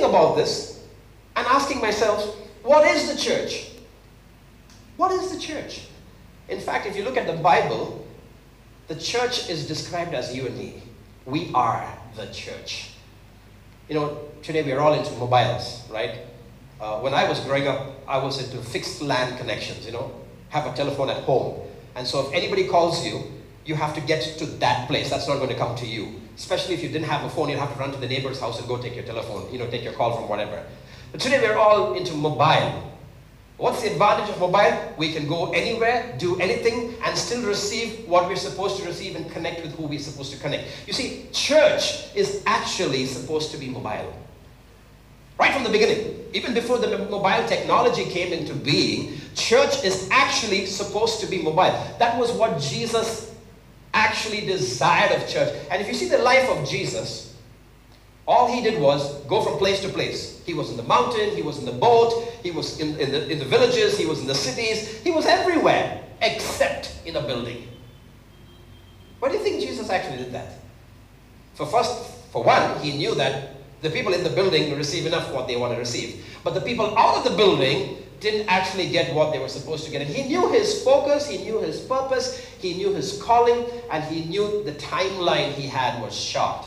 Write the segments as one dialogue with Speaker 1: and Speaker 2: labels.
Speaker 1: about this and asking myself, what is the church? What is the church? In fact, if you look at the Bible, the church is described as you and me. We are the church. You know, today we are all into mobiles, right? When I was growing up, I was into fixed LAN connections, you know, have a telephone at home. And so if anybody calls you, you have to get to that place. That's not going to come to you. Especially if you didn't have a phone, you'd have to run to the neighbor's house and go take your telephone, you know, take your call from whatever. But today we're all into mobile. What's the advantage of mobile? We can go anywhere, do anything, and still receive what we're supposed to receive and connect with who we're supposed to connect. You see, church is actually supposed to be mobile. Right from the beginning, even before the mobile technology came into being, church is actually supposed to be mobile. That was what Jesus actually desired of church. And if you see the life of Jesus, all he did was go from place to place. He was in the mountain, he was in the boat, he was in the villages, he was in the cities, he was everywhere except in a building. Why do you think Jesus actually did that? For one, he knew that the people in the building receive enough what they want to receive. But the people out of the building didn't actually get what they were supposed to get. And he knew his focus, he knew his purpose, he knew his calling, and he knew the timeline he had was short.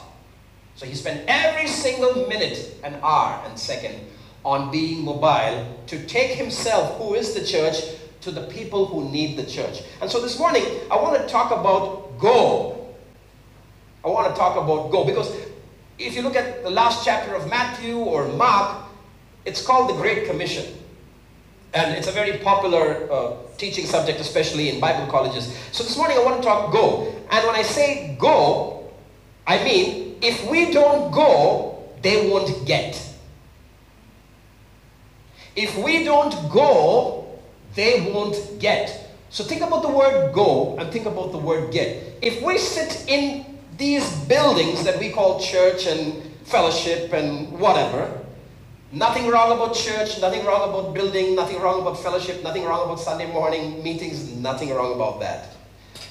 Speaker 1: So he spent every single minute and hour and second on being mobile to take himself, who is the church, to the people who need the church. And so this morning, I want to talk about go. I want to talk about go, because if you look at the last chapter of Matthew or Mark, it's called the Great Commission. And it's a very popular teaching subject, especially in Bible colleges. So this morning I want to talk go. And when I say go, I mean, if we don't go, they won't get. If we don't go, they won't get. So think about the word go and think about the word get. If we sit in these buildings that we call church and fellowship and whatever, nothing wrong about church, nothing wrong about building, nothing wrong about fellowship, nothing wrong about Sunday morning meetings, nothing wrong about that.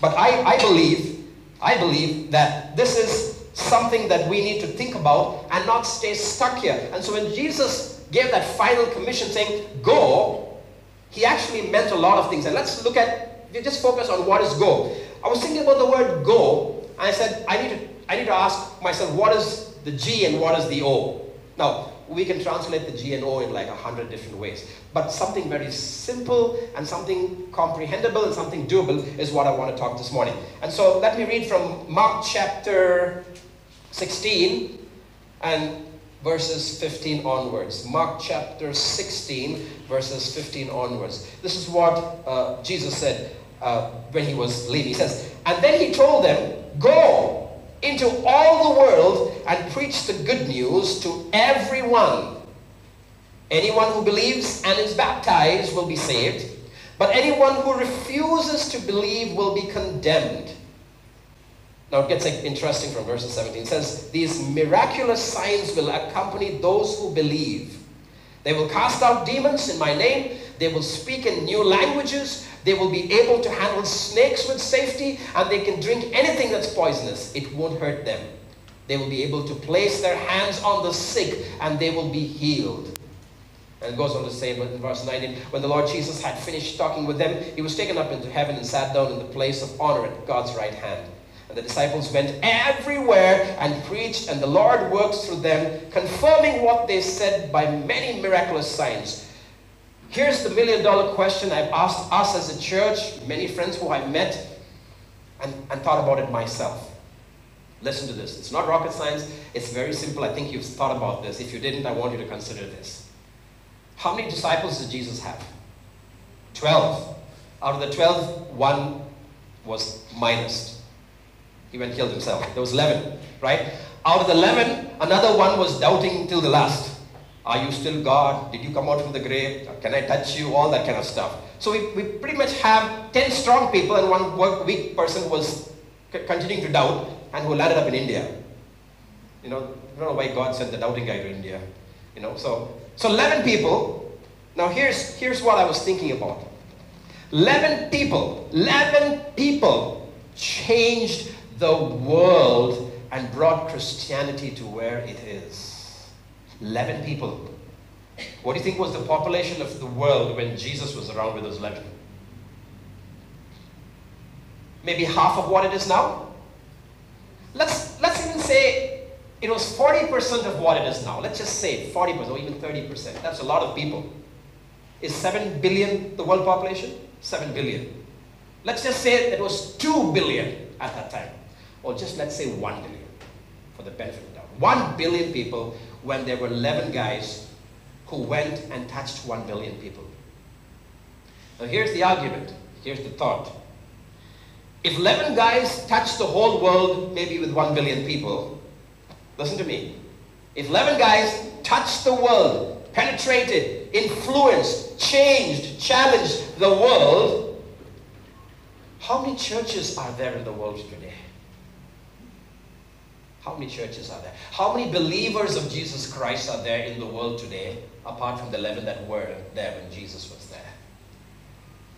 Speaker 1: But I believe that this is something that we need to think about and not stay stuck here. And so when Jesus gave that final commission saying, go, he actually meant a lot of things. And let's look at, just focus on what is go. I was thinking about the word go, and I said, I need to ask myself, what is the G and what is the O? Now, we can translate the G and O in like 100 different ways. But something very simple and something comprehensible and something doable is what I want to talk this morning. And so let me read from Mark chapter 16 and verses 15 onwards. Mark chapter 16, verses 15 onwards. This is what Jesus said when he was leaving. He says, and then he told them, go into all the world and preach the good news to everyone. Anyone who believes and is baptized will be saved, but anyone who refuses to believe will be condemned. Now it gets interesting from verse 17. It says, these miraculous signs will accompany those who believe. They will cast out demons in my name. They will speak in new languages. They will be able to handle snakes with safety, and they can drink anything that's poisonous. It won't hurt them. They will be able to place their hands on the sick, and they will be healed. And it goes on to say in verse 19, when the Lord Jesus had finished talking with them, he was taken up into heaven and sat down in the place of honor at God's right hand. And the disciples went everywhere and preached, and the Lord worked through them, confirming what they said by many miraculous signs. Here's the million-dollar question I've asked us as a church, many friends who I've met, and thought about it myself. Listen to this. It's not rocket science. It's very simple. I think you've thought about this. If you didn't, I want you to consider this. How many disciples did Jesus have? 12. Out of the 12, one was minus. He went and killed himself. There was 11, right? Out of the 11, another one was doubting till the last. Are you still God? Did you come out from the grave? Can I touch you? All that kind of stuff. So we pretty much have 10 strong people and one weak person who was continuing to doubt and who landed up in India. You know, I don't know why God sent the doubting guy to India. You know, so 11 people. Now here's what I was thinking about. 11 people changed the world and brought Christianity to where it is. 11 people. What do you think was the population of the world when Jesus was around with those 11? Maybe half of what it is now? Let's even say it was 40% of what it is now. Let's just say 40% or even 30%. That's a lot of people. Is 7 billion the world population? 7 billion. Let's just say it was 2 billion at that time. Or just let's say 1 billion for the benefit of the doubt. 1 billion people when there were 11 guys who went and touched 1 billion people. Now here's the argument. Here's the thought. If 11 guys touched the whole world, maybe with 1 billion people, listen to me. If 11 guys touched the world, penetrated, influenced, changed, challenged the world, how many churches are there in the world today? How many churches are there? How many believers of Jesus Christ are there in the world today, apart from the 11 that were there when Jesus was there?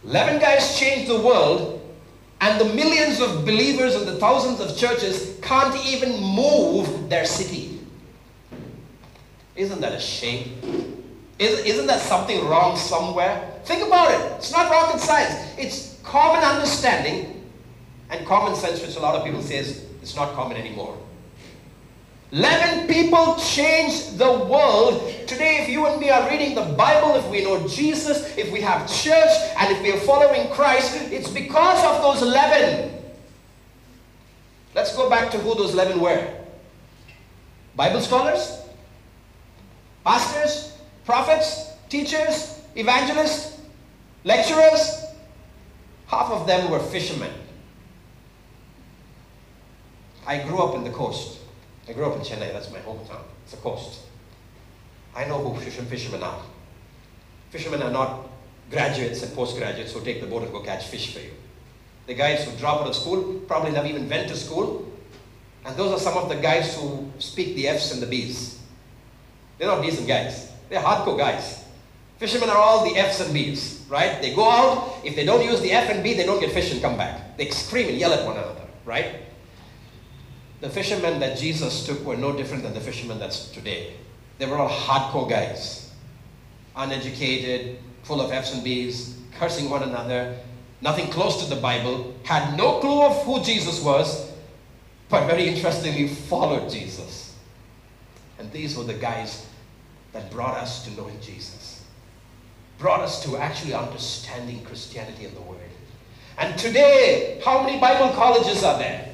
Speaker 1: 11 guys changed the world, and the millions of believers and the thousands of churches can't even move their city. Isn't that a shame? Isn't that something wrong somewhere? Think about it. It's not rocket science. It's common understanding and common sense, which a lot of people say it's not common anymore. 11 people changed the world. Today, if you and me are reading the Bible, if we know Jesus, if we have church, and if we are following Christ, it's because of those 11. Let's go back to who those 11 were. Bible scholars, pastors, prophets, teachers, evangelists, lecturers. Half of them were fishermen. I grew up in the coast. I grew up in Chennai, that's my hometown. It's a coast. I know who fishermen are. Fishermen are not graduates and postgraduates who take the boat and go catch fish for you. The guys who drop out of school probably never even went to school. And those are some of the guys who speak the F's and the B's. They're not decent guys. They're hardcore guys. Fishermen are all the F's and B's, right? They go out, if they don't use the F and B, they don't get fish and come back. They scream and yell at one another, right? The fishermen that Jesus took were no different than the fishermen that's today. They were all hardcore guys. Uneducated, full of F's and B's, cursing one another, nothing close to the Bible, had no clue of who Jesus was, but very interestingly followed Jesus. And these were the guys that brought us to knowing Jesus. Brought us to actually understanding Christianity and the Word. And today, how many Bible colleges are there?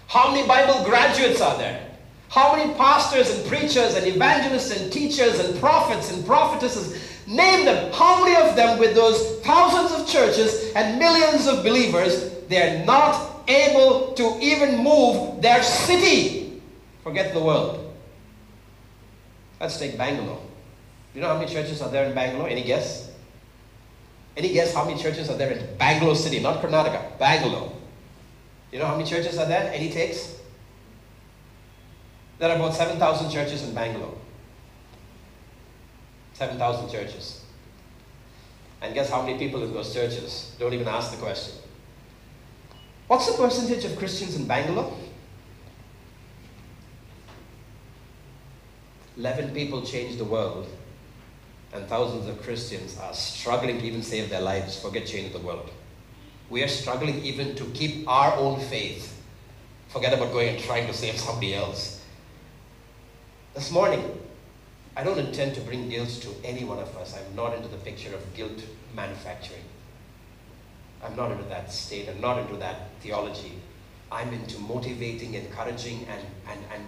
Speaker 1: How many Bible graduates are there? How many pastors and preachers and evangelists and teachers and prophets and prophetesses? Name them. How many of them with those thousands of churches and millions of believers, they're not able to even move their city? Forget the world. Let's take Bangalore. Do you know how many churches are there in Bangalore? Any guess? Any guess how many churches are there in Bangalore city? Not Karnataka, Bangalore. You know how many churches are there? Any takes? There are about 7,000 churches in Bangalore. 7,000 churches. And guess how many people in those churches? Don't even ask the question. What's the percentage of Christians in Bangalore? 11 people changed the world, and thousands of Christians are struggling to even save their lives. Forget change the world. We are struggling even to keep our own faith. Forget about going and trying to save somebody else. This morning, I don't intend to bring guilt to any one of us. I'm not into the picture of guilt manufacturing. I'm not into that state. I'm not into that theology. I'm into motivating, encouraging, and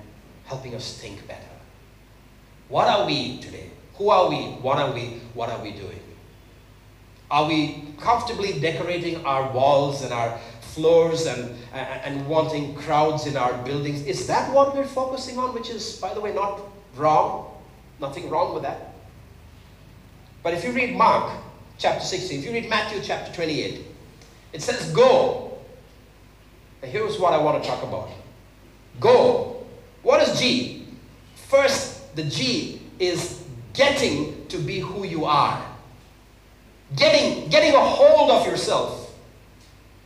Speaker 1: helping us think better. What are we today? Who are we? What are we? What are we doing? Are we comfortably decorating our walls and our floors and wanting crowds in our buildings? Is that what we're focusing on? Which is, by the way, not wrong. Nothing wrong with that. But if you read Mark chapter 16, if you read Matthew chapter 28, it says, go. And here's what I want to talk about. Go. What is G? First, the G is getting to be who you are. Getting a hold of yourself.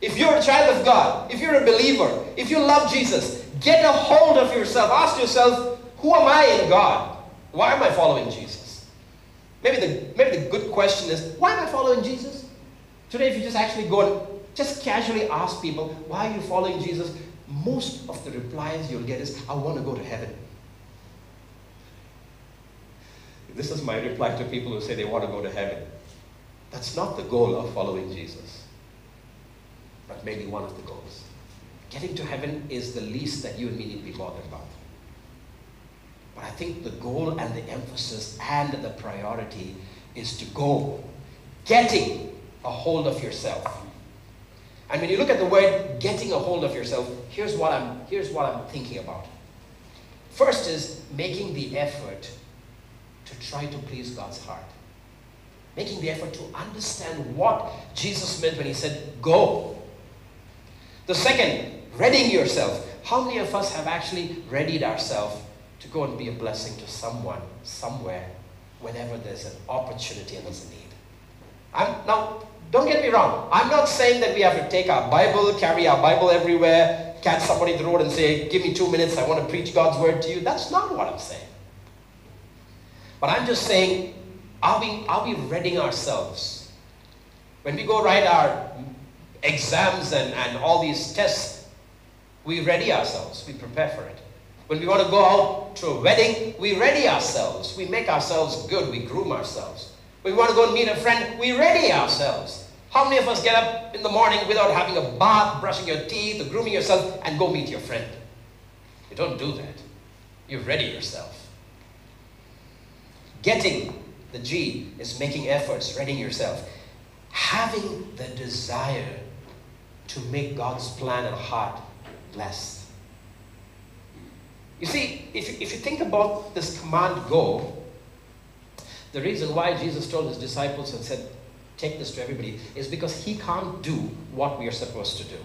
Speaker 1: If you're a child of God, if you're a believer, if you love Jesus, get a hold of yourself. Ask yourself, who am I in God? Why am I following Jesus? Maybe the good question is, why am I following Jesus? Today, if you just actually go and just casually ask people, why are you following Jesus? Most of the replies you'll get is, I want to go to heaven. This is my reply to people who say they want to go to heaven. That's not the goal of following Jesus, but maybe one of the goals. Getting to heaven is the least that you and me need to be bothered about. But I think the goal and the emphasis and the priority is to go, getting a hold of yourself. And when you look at the word getting a hold of yourself, here's what I'm thinking about. First is making the effort to try to please God's heart. Making the effort to understand what Jesus meant when he said, go. The second, readying yourself. How many of us have actually readied ourselves to go and be a blessing to someone, somewhere, whenever there's an opportunity and there's a need? Now, don't get me wrong. I'm not saying that we have to take our Bible, carry our Bible everywhere, catch somebody in the road and say, give me 2 minutes, I want to preach God's word to you. That's not what I'm saying. But I'm just saying, are we readying ourselves? When we go write our exams and all these tests, we ready ourselves, we prepare for it. When we want to go out to a wedding, we ready ourselves, we make ourselves good, we groom ourselves. When we want to go and meet a friend, we ready ourselves. How many of us get up in the morning without having a bath, brushing your teeth, or grooming yourself, and go meet your friend? You don't do that. You ready yourself. Getting, the G, is making efforts, readying yourself. Having the desire to make God's plan and heart blessed. You see, if you think about this command, go, the reason why Jesus told his disciples and said, take this to everybody, is because he can't do what we are supposed to do.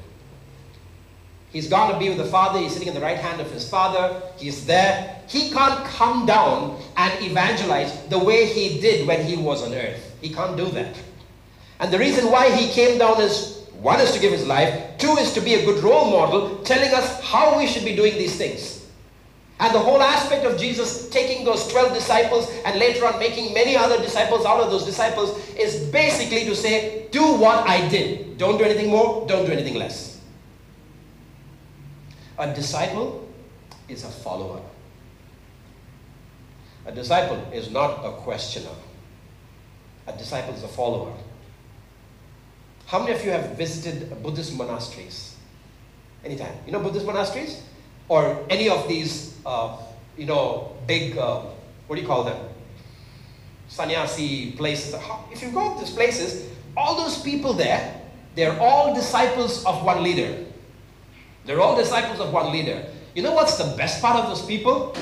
Speaker 1: He's gone to be with the Father. He's sitting in the right hand of his Father. He's there. He can't come down and evangelize the way he did when he was on earth. He can't do that. And the reason why he came down is, one is to give his life, two is to be a good role model, telling us how we should be doing these things. And the whole aspect of Jesus taking those 12 disciples and later on making many other disciples out of those disciples is basically to say, do what I did. Don't do anything more, don't do anything less. A disciple is a follower. A disciple is not a questioner. A disciple is a follower. How many of you have visited Buddhist monasteries? Anytime. You know Buddhist monasteries? Or any of these, big, what do you call them? Sannyasi places. If you go to these places, all those people there, they're all disciples of one leader. They're all disciples of one leader. You know what's the best part of those people?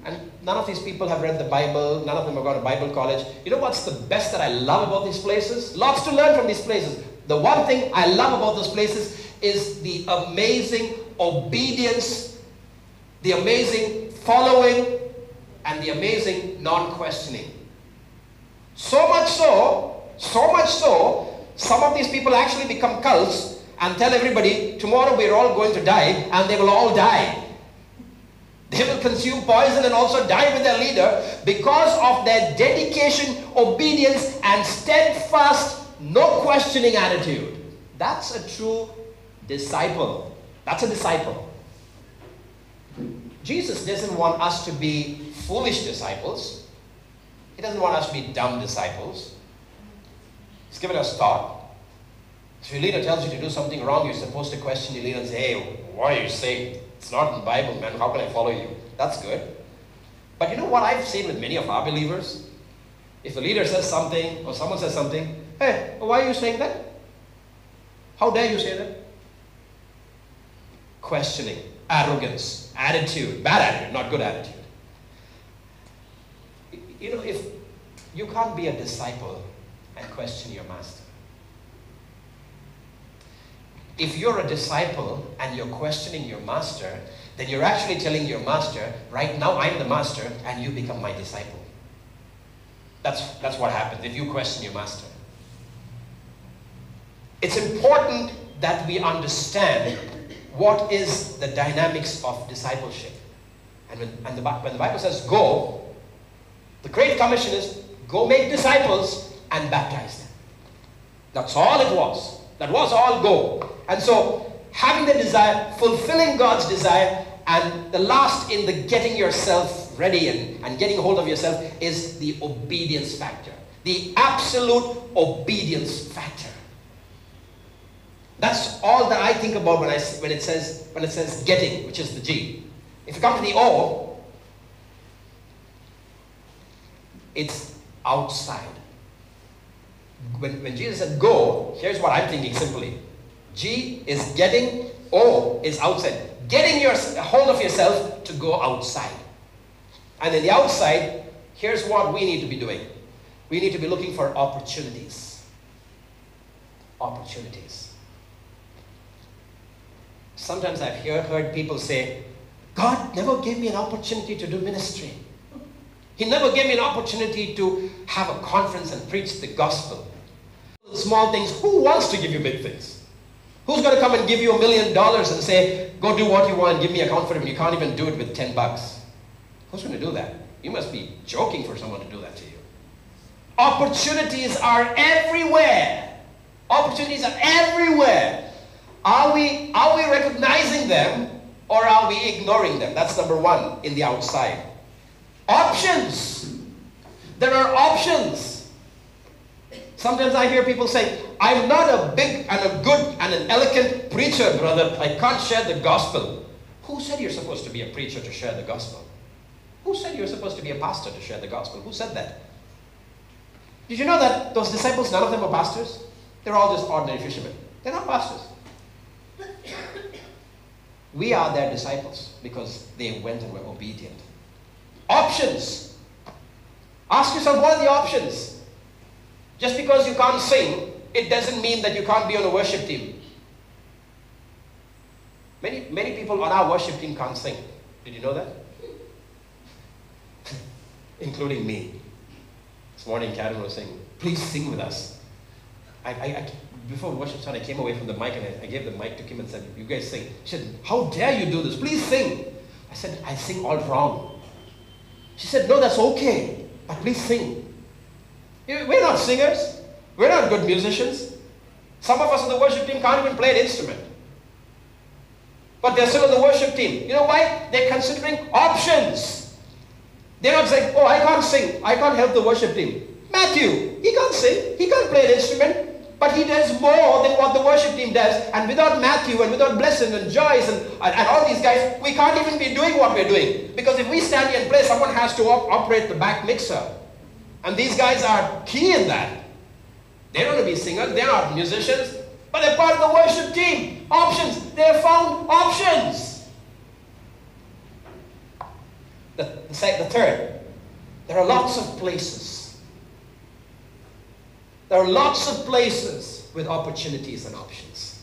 Speaker 1: And none of these people have read the Bible. None of them have gone to Bible college. You know what's the best that I love about these places? Lots to learn from these places. The one thing I love about those places is the amazing obedience, the amazing following, and the amazing non-questioning. So much so, some of these people actually become cults and tell everybody, tomorrow we're all going to die, and they will all die. They will consume poison and also die with their leader because of their dedication, obedience, and steadfast, no questioning attitude. That's a true disciple. That's a disciple. Jesus doesn't want us to be foolish disciples. He doesn't want us to be dumb disciples. He's given us thought. If your leader tells you to do something wrong, you're supposed to question your leader and say, hey, what are you saying? It's not in the Bible, man. How can I follow you? That's good. But you know what I've seen with many of our believers? If the leader says something or someone says something, hey, why are you saying that? How dare you say that? Questioning, arrogance, attitude, bad attitude, not good attitude. You know, if you can't be a disciple and question your master. If you're a disciple and you're questioning your master, then you're actually telling your master, right now I'm the master and you become my disciple. That's what happens if you question your master. It's important that we understand what is the dynamics of discipleship. And when the Bible says go, commission is, go make disciples and baptize them. That's all it was. That was all go. And so, having the desire, fulfilling God's desire, and the last in the getting yourself ready and getting hold of yourself is the obedience factor. The absolute obedience factor. That's all that I think about when it says getting, which is the G. If you come to the O, it's outside. When Jesus said go, here's what I'm thinking simply. G is getting, O is outside. Getting your hold of yourself to go outside. And in the outside, here's what we need to be doing. We need to be looking for opportunities. Opportunities. Sometimes I've heard people say, God never gave me an opportunity to do ministry. He never gave me an opportunity to have a conference and preach the gospel. Small things, who wants to give you big things? Who's going to come and give you $1 million and say, go do what you want and give me a account for it, and you can't even do it with $10? Who's going to do that? You must be joking for someone to do that to you. Opportunities are everywhere. Opportunities are everywhere. Are we recognizing them or are we ignoring them? That's number one in the outside. Options. There are options. Sometimes I hear people say, I'm not a big and a good and an eloquent preacher, brother. I can't share the gospel. Who said you're supposed to be a preacher to share the gospel? Who said you're supposed to be a pastor to share the gospel? Who said that? Did you know that those disciples, none of them were pastors? They're all just ordinary fishermen. They're not pastors. We are their disciples because they went and were obedient. Options. Ask yourself, what are the options? Just because you can't sing, it doesn't mean that you can't be on a worship team. Many people on our worship team can't sing. Did you know that? Including me. This morning, Karen was saying, please sing with us. Before worship started, I came away from the mic and I gave the mic to Kim and said, you guys sing. She said, how dare you do this? Please sing. I said, I sing all wrong. She said, no, that's okay, but please sing. We're not singers. We're not good musicians. Some of us on the worship team can't even play an instrument. But they're still on the worship team. You know why? They're considering options. They're not saying, oh, I can't sing. I can't help the worship team. Matthew, he can't sing. He can't play an instrument. But he does more than what the worship team does. And without Matthew and without Blessing and Joyce and all these guys, we can't even be doing what we're doing. Because if we stand here and play, someone has to operate the back mixer. And these guys are key in that. They don't want to be singers. They're not musicians. But they're part of the worship team. Options. They have found options. The third. There are lots of places. There are lots of places with opportunities and options.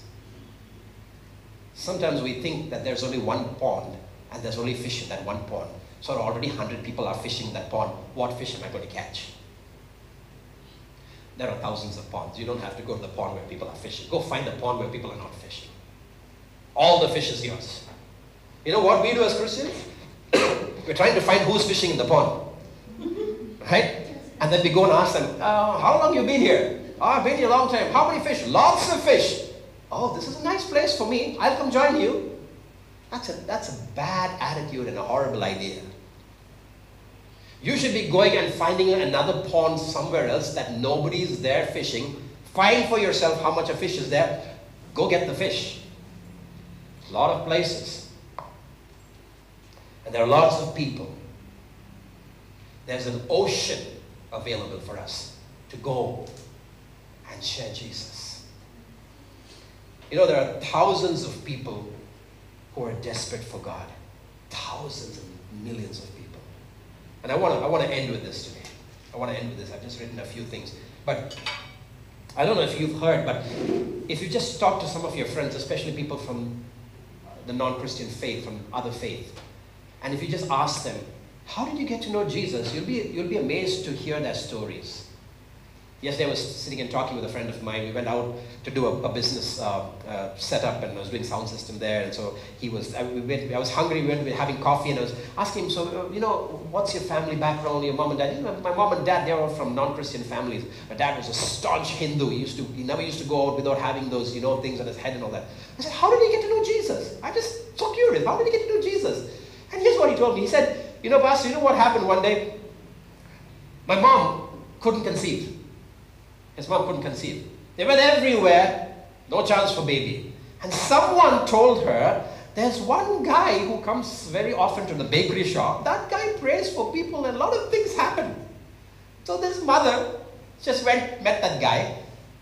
Speaker 1: Sometimes we think that there's only one pond and there's only fish in that one pond. So already 100 people are fishing in that pond. What fish am I going to catch? There are thousands of ponds. You don't have to go to the pond where people are fishing. Go find a pond where people are not fishing. All the fish is yours. You know what we do as Christians? We're trying to find who's fishing in the pond. Right? And then we go and ask them, how long have you been here? Oh, I've been here a long time. How many fish? Lots of fish. Oh, this is a nice place for me. I'll come join you. That's a bad attitude and a horrible idea. You should be going and finding another pond somewhere else that nobody is there fishing. Find for yourself how much a fish is there. Go get the fish. A lot of places. And there are lots of people. There's an ocean available for us to go and share Jesus. You know, there are thousands of people who are desperate for God. Thousands and millions of people. And I want to end with this today. I want to end with this. I've just written a few things. But I don't know if you've heard, but if you just talk to some of your friends, especially people from the non-Christian faith, from other faith, and if you just ask them, how did you get to know Jesus? You'll be amazed to hear their stories. Yesterday I was sitting and talking with a friend of mine. We went out to do a business setup, and I was doing sound system there. And so I was hungry. We went having coffee, and I was asking him, so, what's your family background, your mom and dad? My mom and dad, they were from non-Christian families. My dad was a staunch Hindu. He never used to go out without having those, things on his head and all that. I said, how did he get to know Jesus? I'm just so curious. How did he get to know Jesus? And here's what he told me. He said, Pastor, you know what happened one day? My mom couldn't conceive. His mom couldn't conceive. They went everywhere, no chance for baby. And someone told her, there's one guy who comes very often to the bakery shop. That guy prays for people and a lot of things happen. So this mother just met that guy.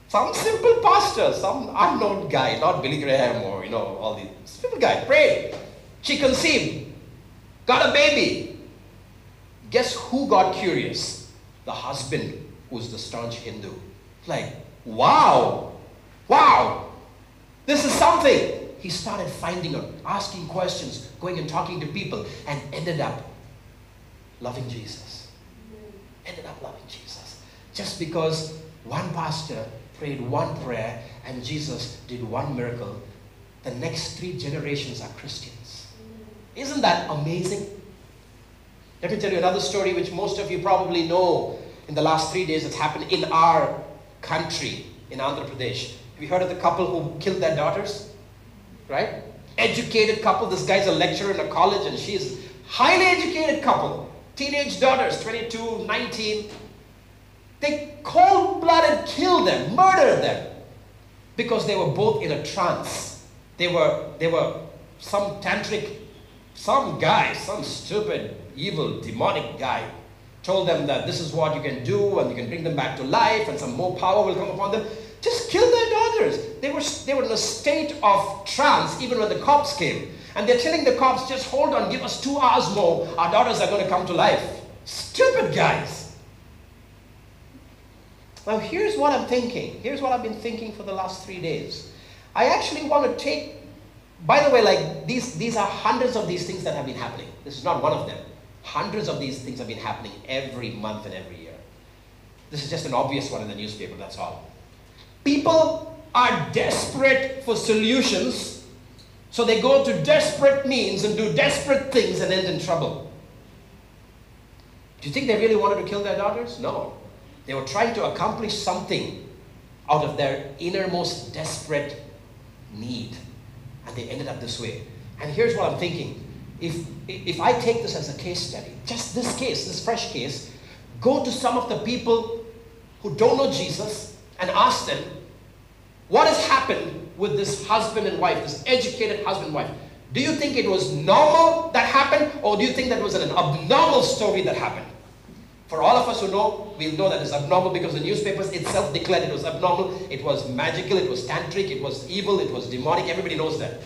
Speaker 1: Some simple pastor, some unknown guy, not Billy Graham or, all these. Simple guy, prayed. She conceived, got a baby. Guess who got curious? The husband, who's the staunch Hindu. Like, wow, this is something. He started finding out, asking questions, going and talking to people, and ended up loving Jesus. Just because one pastor prayed one prayer and Jesus did one miracle, the next 3 generations are Christians. Isn't that amazing? Let me tell you another story which most of you probably know. In the last 3 days, it's happened in our country, in Andhra Pradesh. Have you heard of the couple who killed their daughters? Right? Educated couple. This guy's a lecturer in a college and she's highly educated couple. Teenage daughters, 22, 19. They cold-blooded killed them, murdered them, because they were both in a trance. They were some tantric, some guy, some stupid, evil, demonic guy told them that this is what you can do and you can bring them back to life and some more power will come upon them. Just kill their daughters. They were in a state of trance even when the cops came. And they're telling the cops, just hold on, give us 2 hours more. Our daughters are going to come to life. Stupid guys. Now here's what I'm thinking. Here's what I've been thinking for the last 3 days. I actually want to take, by the way, like these are hundreds of these things that have been happening. This is not one of them. Hundreds of these things have been happening every month and every year. This is just an obvious one in the newspaper, that's all. People are desperate for solutions, so they go to desperate means and do desperate things and end in trouble. Do you think they really wanted to kill their daughters? No. They were trying to accomplish something out of their innermost desperate need. And they ended up this way. And here's what I'm thinking. If I take this as a case study, just this case, this fresh case, go to some of the people who don't know Jesus and ask them, what has happened with this husband and wife, this educated husband and wife? Do you think it was normal that happened, or do you think that was an abnormal story that happened? For all of us who know, we'll know that it's abnormal because the newspapers itself declared it was abnormal. It was magical, it was tantric, it was evil, it was demonic. Everybody knows that.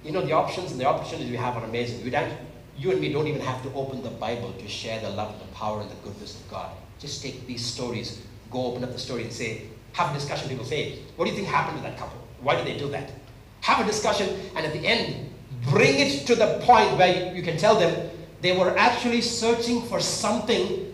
Speaker 1: The options and the opportunities we have are amazing. You and me don't even have to open the Bible to share the love and the power and the goodness of God. Just take these stories, go open up the story and say, have a discussion. People say, what do you think happened to that couple? Why did they do that? Have a discussion, and at the end, bring it to the point where you can tell them they were actually searching for something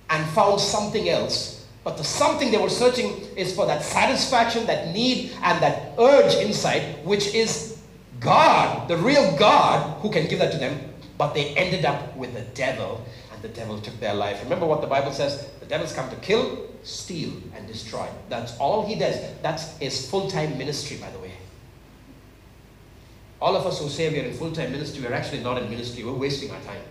Speaker 1: and found something else. But the something they were searching is for that satisfaction, that need, and that urge inside, which is God, the real God, who can give that to them. But they ended up with the devil, and the devil took their life. Remember what the Bible says? The devil's come to kill, steal, and destroy. That's all he does. That's his full-time ministry, by the way. All of us who say we are in full-time ministry, we're actually not in ministry. We're wasting our time.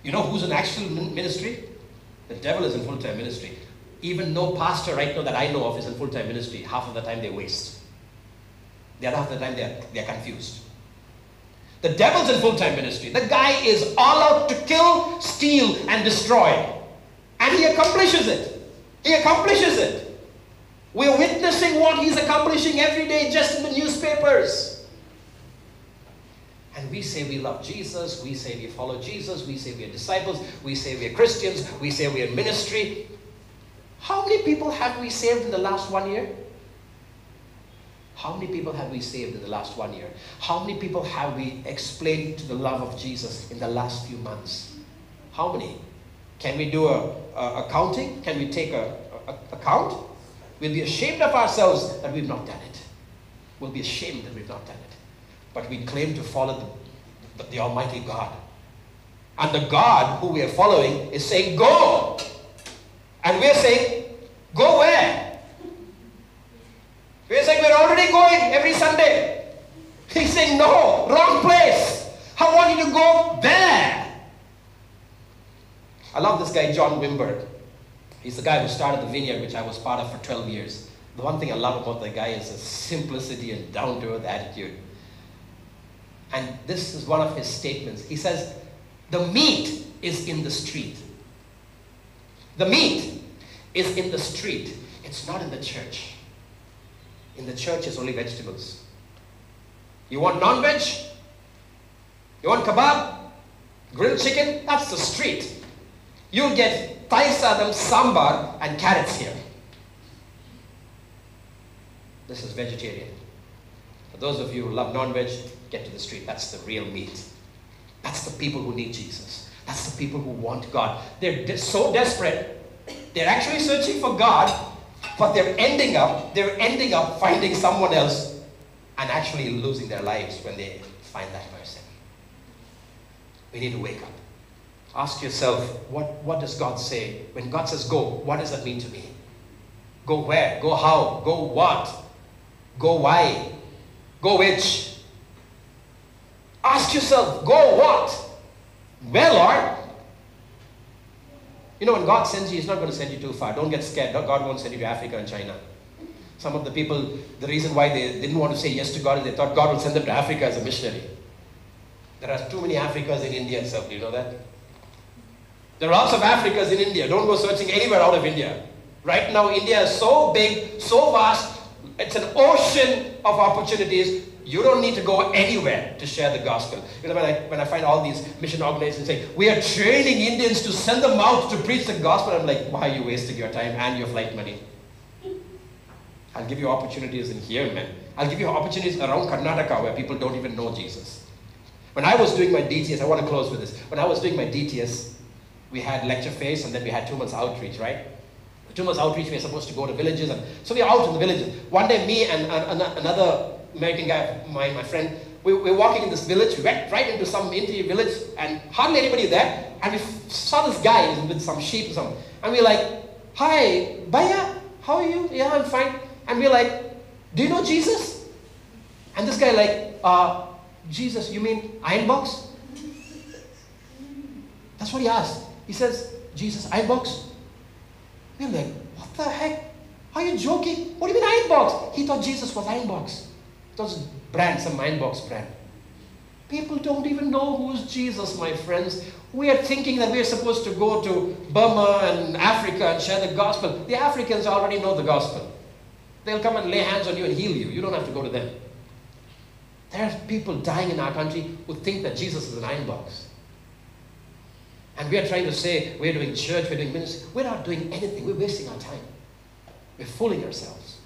Speaker 1: You know who's in actual ministry? The devil is in full-time ministry. Even no pastor right now that I know of is in full-time ministry. Half of the time they waste. The other half of the time they're confused. The devil's in full-time ministry. The guy is all out to kill, steal, and destroy. And he accomplishes it. He accomplishes it. We're witnessing what he's accomplishing every day just in the newspapers. And we say we love Jesus. We say we follow Jesus. We say we are disciples. We say we are Christians. We say we are in ministry. How many people have we saved in the last 1 year? How many people have we saved in the last 1 year? How many people have we explained to the love of Jesus in the last few months? How many? Can we do accounting? Can we take a account? We'll be ashamed of ourselves that we've not done it. We'll be ashamed that we've not done it. But we claim to follow the Almighty God. And the God who we are following is saying, go! And we're saying, go where? We're saying, we're already going every Sunday. He's saying, no, wrong place. I want you to go there. I love this guy, John Wimber. He's the guy who started the vineyard, which I was part of for 12 years. The one thing I love about that guy is his simplicity and down-to-earth attitude. And this is one of his statements. He says, the meat is in the street. The meat is in the street. It's not in the church. In the church is only vegetables. You want non-veg? You want kebab? Grilled chicken? That's the street. You'll get thai sadam, sambar, and carrots here. This is vegetarian. For those of you who love non-veg, get to the street. That's the real meat. That's the people who need Jesus. That's the people who want God. They're so desperate. They're actually searching for God, but they're ending up finding someone else and actually losing their lives when they find that person. We need to wake up. Ask yourself, what does God say? When God says go, what does that mean to me? Go where? Go how? Go what? Go why? Go which? Ask yourself, go what? Where, Lord? You know, when God sends you, He's not going to send you too far. Don't get scared. God won't send you to Africa and China. Some of the people, the reason why they didn't want to say yes to God is they thought God would send them to Africa as a missionary. There are too many Africas in India itself. Do you know that? There are lots of Africas in India. Don't go searching anywhere out of India. Right now, India is so big, so vast. It's an ocean of opportunities. You don't need to go anywhere to share the gospel. You know, when I find all these mission organizations saying, we are training Indians to send them out to preach the gospel, I'm like, why are you wasting your time and your flight money? I'll give you opportunities in here, man. I'll give you opportunities around Karnataka where people don't even know Jesus. When I was doing my DTS, I want to close with this. When I was doing my DTS, we had lecture phase and then we had 2 months outreach, right? The 2 months outreach, we were supposed to go to villages. And so we were out in the villages. One day, me and another American guy, my friend, we were walking in this village. We went right into some Indian village and hardly anybody there. And we saw this guy with some sheep or something. And we're like, hi, Baya, how are you? Yeah, I'm fine. And we're like, do you know Jesus? And this guy like, Jesus, you mean iron box? That's what he asked. He says, Jesus, iron box? We're like, what the heck? Are you joking? What do you mean iron box? He thought Jesus was iron box. It was brand, some iron box brand. People don't even know who's Jesus, my friends. We are thinking that we are supposed to go to Burma and Africa and share the gospel. The Africans already know the gospel. They'll come and lay hands on you and heal you. You don't have to go to them. There are people dying in our country who think that Jesus is an iron box. And we are trying to say we're doing church, we're doing ministry. We're not doing anything. We're wasting our time. We're fooling ourselves.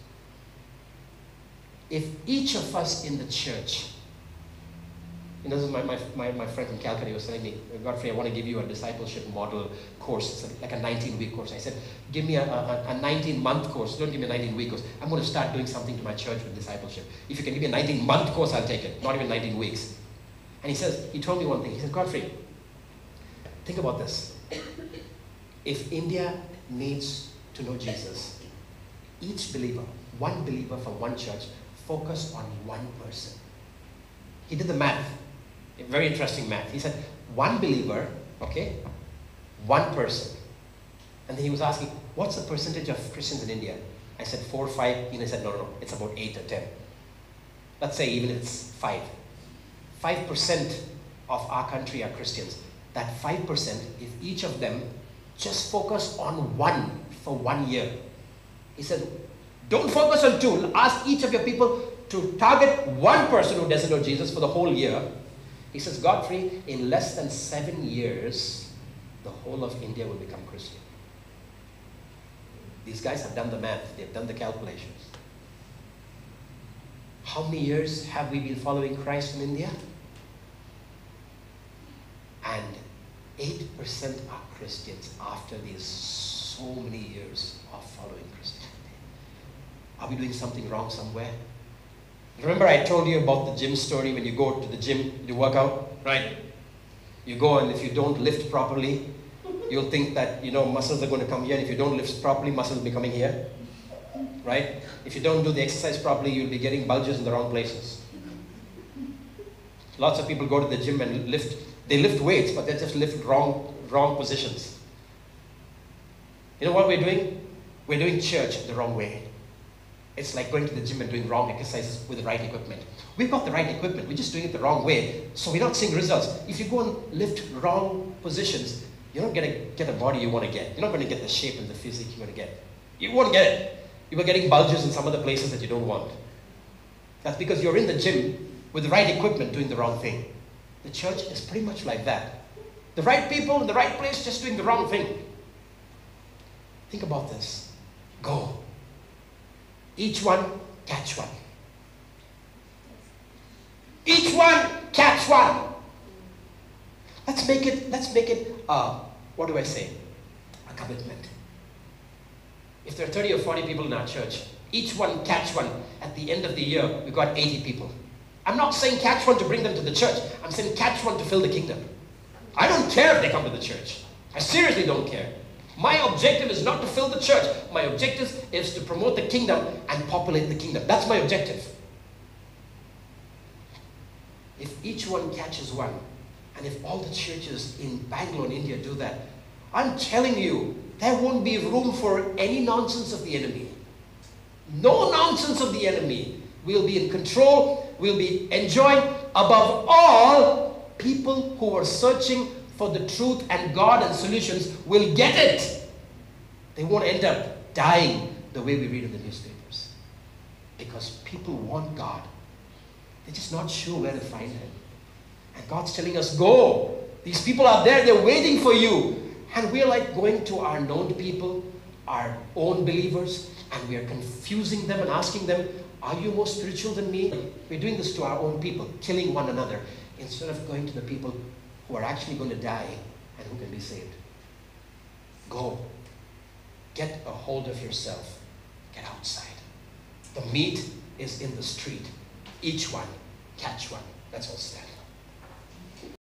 Speaker 1: If each of us in the church, you know, this is my friend from Calcutta was telling me, Godfrey, I want to give you a discipleship model course. It's like a 19-week course. I said, give me a 19-month course. Don't give me a 19-week course. I'm going to start doing something to my church with discipleship. If you can give me a 19-month course, I'll take it. Not even 19 weeks. And he told me one thing. He said, Godfrey, think about this. If India needs to know Jesus, each believer, one believer from one church, focus on one person. He did the math. A very interesting math. He said, one believer, okay, one person. And then he was asking, what's the percentage of Christians in India? I said 4 or 5. And he said, no, it's about 8 or 10. Let's say even it's 5. 5% of our country are Christians. That 5%, if each of them just focus on one for 1 year. He said, don't focus on 2. Ask each of your people to target one person who doesn't know Jesus for the whole year. He says, Godfrey, in less than 7 years, the whole of India will become Christian. These guys have done the math. They've done the calculations. How many years have we been following Christ in India? And 8% are Christians after these so many years of following Christianity. Are we doing something wrong somewhere? Remember I told you about the gym story when you go to the gym, you work out, right? You go and if you don't lift properly, you'll think that, muscles are going to come here. And if you don't lift properly, muscles will be coming here, right? If you don't do the exercise properly, you'll be getting bulges in the wrong places. Lots of people go to the gym and they lift weights, but they just lift wrong positions. You know what we're doing? We're doing church the wrong way. It's like going to the gym and doing wrong exercises with the right equipment. We've got the right equipment, we're just doing it the wrong way, so we're not seeing results. If you go and lift wrong positions, you're not going to get the body you want to get. You're not going to get the shape and the physique you want to get. You won't get it. You were getting bulges in some other places that you don't want. That's because you're in the gym with the right equipment doing the wrong thing. The church is pretty much like that. The right people in the right place just doing the wrong thing. Think about this. Go. Each one, catch one. Each one, catch one. Let's make it, what do I say? A commitment. If there are 30 or 40 people in our church, each one catch one. At the end of the year, we've got 80 people. I'm not saying catch one to bring them to the church. I'm saying catch one to fill the kingdom. I don't care if they come to the church. I seriously don't care. My objective is not to fill the church. My objective is to promote the kingdom and populate the kingdom. That's my objective. If each one catches one, and if all the churches in Bangalore, India do that, I'm telling you, there won't be room for any nonsense of the enemy. No nonsense of the enemy. We'll be in control. We'll be enjoying. Above all, people who are searching for the truth and God and solutions will get it. They won't end up dying the way we read in the newspapers. Because people want God. They're just not sure where to find Him. And God's telling us, go. These people are there. They're waiting for you. And we're like going to our known people, our own believers, and we are confusing them and asking them, are you more spiritual than me? We're doing this to our own people, killing one another, instead of going to the people who are actually going to die and who can be saved. Go. Get a hold of yourself. Get outside. The meat is in the street. Each one, catch one. Let's all stand.